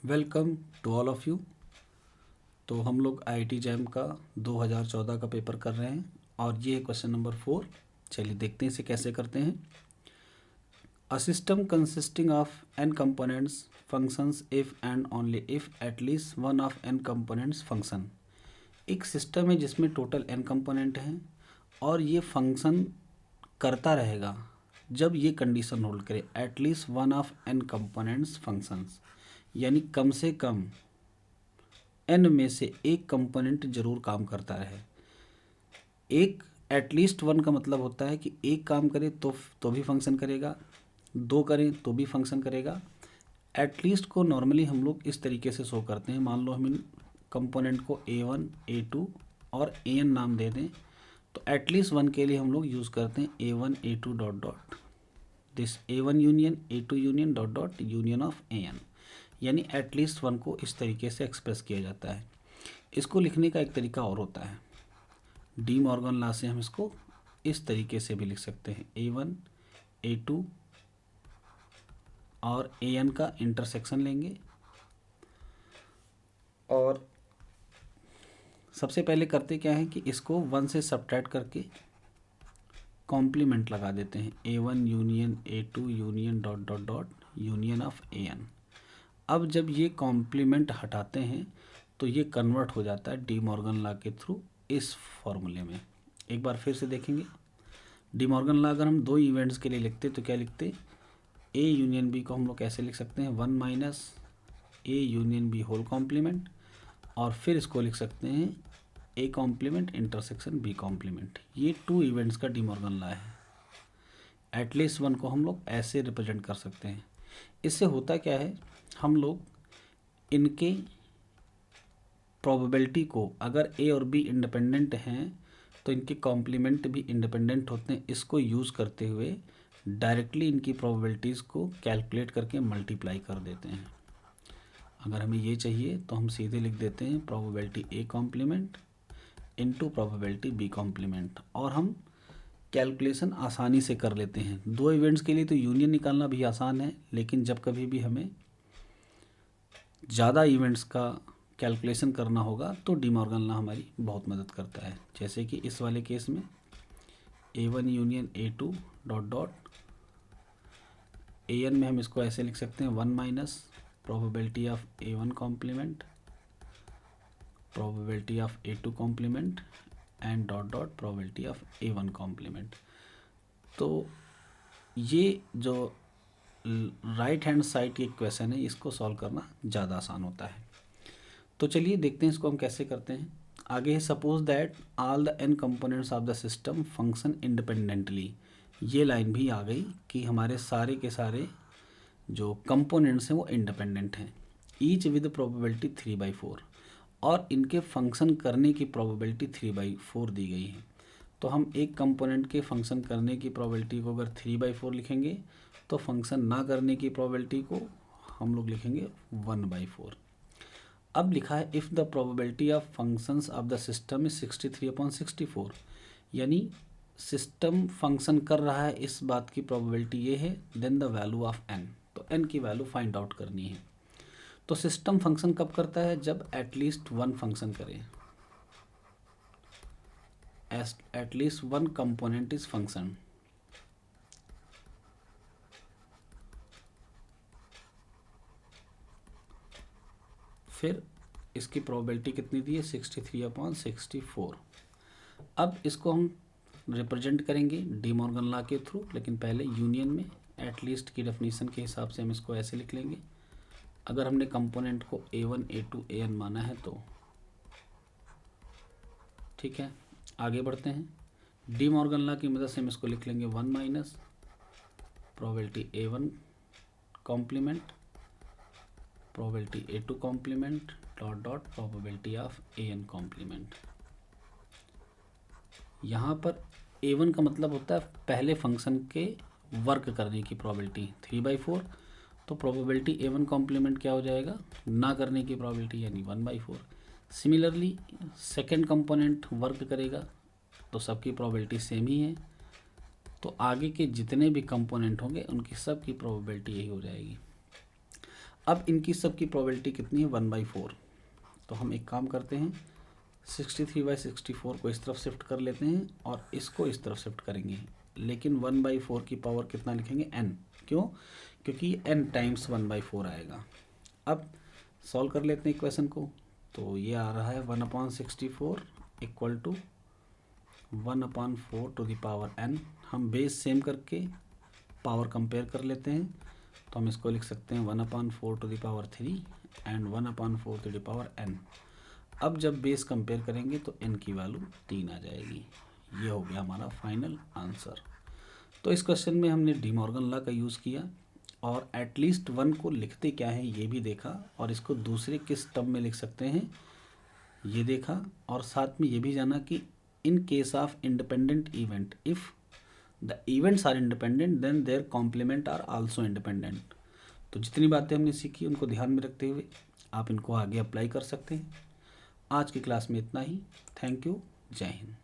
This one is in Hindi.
Welcome to all of you. तो हम लोग आईआईटी जैम का 2014 का पेपर कर रहे हैं और ये क्वेश्चन नंबर 4। चलिए देखते हैं इसे कैसे करते हैं। A system consisting of n components functions if and only if at least one of n components function. एक सिस्टम है जिसमें टोटल n कंपोनेंट हैं और ये फंक्शन करता रहेगा जब ये कंडीशन होल्ड करे at least one of n components functions, यानी कम से कम n में से एक कंपोनेंट जरूर काम करता रहे। एक एटलीस्ट वन का मतलब होता है कि एक काम करे तो भी फंक्शन करेगा, दो करें तो भी फंक्शन करेगा। एटलीस्ट को नॉर्मली हम लोग इस तरीके से शो करते हैं। मान लो हम इन कंपोनेंट को A1 A2 और AN नाम दे दें, तो एटलीस्ट वन के लिए हम लोग यूज़ करते हैं A1 A2 dot dot this A1 union A2 union dot dot union of AN, यानी एटलीस्ट वन को इस तरीके से एक्सप्रेस किया जाता है। इसको लिखने का एक तरीका और होता है, डी मॉर्गन लॉ से हम इसको इस तरीके से भी लिख सकते हैं। A1 A2 और AN का इंटरसेक्शन लेंगे और सबसे पहले करते क्या है कि इसको वन से सब्ट्रैक्ट करके कॉम्प्लीमेंट लगा देते हैं। A1 union A2 union dot dot dot union of AN। अब जब ये कॉम्प्लीमेंट हटाते हैं तो ये कन्वर्ट हो जाता है डी मॉर्गन लॉ के थ्रू इस फॉर्मूले में। एक बार फिर से देखेंगे, डी मॉर्गन लॉ अगर हम दो इवेंट्स के लिए लिखते तो क्या लिखते, ए यूनियन बी को हम लोग कैसे लिख सकते हैं, one minus A union B whole complement, और फिर इसको लिख सकते हैं A complement intersection B complement. ये टू इवेंट्स का डी मॉर्गन लॉ है। एटलीस्ट वन को हम लोग ऐसे रिप्रेजेंट कर सकते हैं। इससे होता क्या है, हम लोग इनके प्रोबेबिलिटी को, अगर ए और बी इंडिपेंडेंट हैं तो इनके कॉम्प्लीमेंट भी इंडिपेंडेंट होते हैं। इसको यूज़ करते हुए डायरेक्टली इनकी प्रोबेबिलिटीज़ को कैलकुलेट करके मल्टीप्लाई कर देते हैं। अगर हमें ये चाहिए तो हम सीधे लिख देते हैं probability A complement into probability B complement, और हम कैलकुलेशन आसानी से कर लेते हैं। दो इवेंट्स के लिए तो यूनियन निकालना भी आसान है, लेकिन जब कभी भी हमें ज़्यादा इवेंट्स का कैलकुलेशन करना होगा तो डी मॉर्गन लॉ हमारी बहुत मदद करता है। जैसे कि इस वाले केस में A1 union A2 dot dot AN में हम इसको ऐसे लिख सकते हैं, one minus probability of A1 complement probability of A2 complement and dot dot probability of A1 complement. तो ये जो राइट हैंड साइड की इक्वेशन है, इसको सॉल्व करना ज़्यादा आसान होता है। तो चलिए देखते हैं इसको हम कैसे करते हैं। आगे है, suppose that all the n components of the system function independently. ये लाइन भी आ गई कि हमारे सारे के सारे जो कंपोनेंट्स हैं वो इंडिपेंडेंट हैं, ईच विद प्रोबेबिलिटी 3/4, और इनके फंक्शन करने की प्रोबेबिलिटी 3/4 दी गई है। तो हम एक कंपोनेंट के फंक्शन करने की प्रोबेबिलिटी को अगर 3/4 लिखेंगे तो फंक्शन ना करने की प्रोबेबिलिटी को हम लोग लिखेंगे 1/4। अब लिखा है if the probability of functions of the system is 63/64, यानी सिस्टम फंक्शन कर रहा है इस बात की प्रोबेबिलिटी ये है, then the value of n, तो n की वैल्यू फाइंड आउट करनी है। तो सिस्टम फंक्शन कब करता है, जब एटलीस्ट वन फंक्शन करे, at least one component is function. फिर इसकी प्रोबेबिलिटी कितनी दी है, 63/64। अब इसको हम रिप्रेजेंट करेंगे डी मॉर्गन लॉ के थ्रू, लेकिन पहले यूनियन में एटलीस्ट की डेफिनेशन के हिसाब से हम इसको ऐसे लिख लेंगे। अगर हमने कंपोनेंट को A1 A2 AN माना है तो ठीक है। आगे बढ़ते हैं, डी मॉर्गन लॉ की मदद से हम इसको लिख लेंगे, one minus probability A1 complement probability A2 complement dot dot probability of AN complement. यहाँ पर A1 का मतलब होता है पहले फंक्शन के वर्क करने की प्रोबेबिलिटी 3/4, तो प्रोबेबिलिटी A1 कॉम्प्लीमेंट क्या हो जाएगा, ना करने की प्रोबेबिलिटी, यानी 1/4। सिमिलरली सेकेंड कंपोनेंट वर्क करेगा तो सबकी प्रोबेबिलिटी सेम ही है, तो आगे के जितने भी कंपोनेंट होंगे उनकी सब की प्रोबेबिलिटी यही हो जाएगी। अब इनकी सबकी प्रोबेबिलिटी कितनी है 1/4। तो हम एक काम करते हैं 63/64 को इस तरफ शिफ्ट कर लेते हैं और इसको इस तरफ शिफ्ट करेंगे, लेकिन 1/4 की पावर कितना लिखेंगे n। क्यों? क्योंकि n टाइम्स 1/4 आएगा। अब सॉल्व कर लेते हैं इक्वेशन को। तो ये आ रहा है 1/64 equal to 1/4 to the power n। हम बेस सेम करके पावर कंपेयर कर लेते हैं, तो हम इसको लिख सकते हैं 1/4 to the power 3 and 1/4 to the power n। अब जब बेस कंपेयर करेंगे तो n की वैल्यू 3 आ जाएगी। ये हो गया हमारा फाइनल आंसर। तो इस क्वेश्चन में हमने डी मॉर्गन लॉ का यूज़ किया और एटलीस्ट 1 को लिखते क्या है ये भी देखा, और इसको दूसरे किस टर्म में लिख सकते हैं ये देखा, और साथ में ये भी जाना कि in case of independent event, if the events are independent then their complement are also independent. तो जितनी बातें हमने सीखी उनको ध्यान में रखते हुए आप इनको आगे अप्लाई कर सकते हैं। आज की क्लास में इतना ही। Thank you. जय हिंद।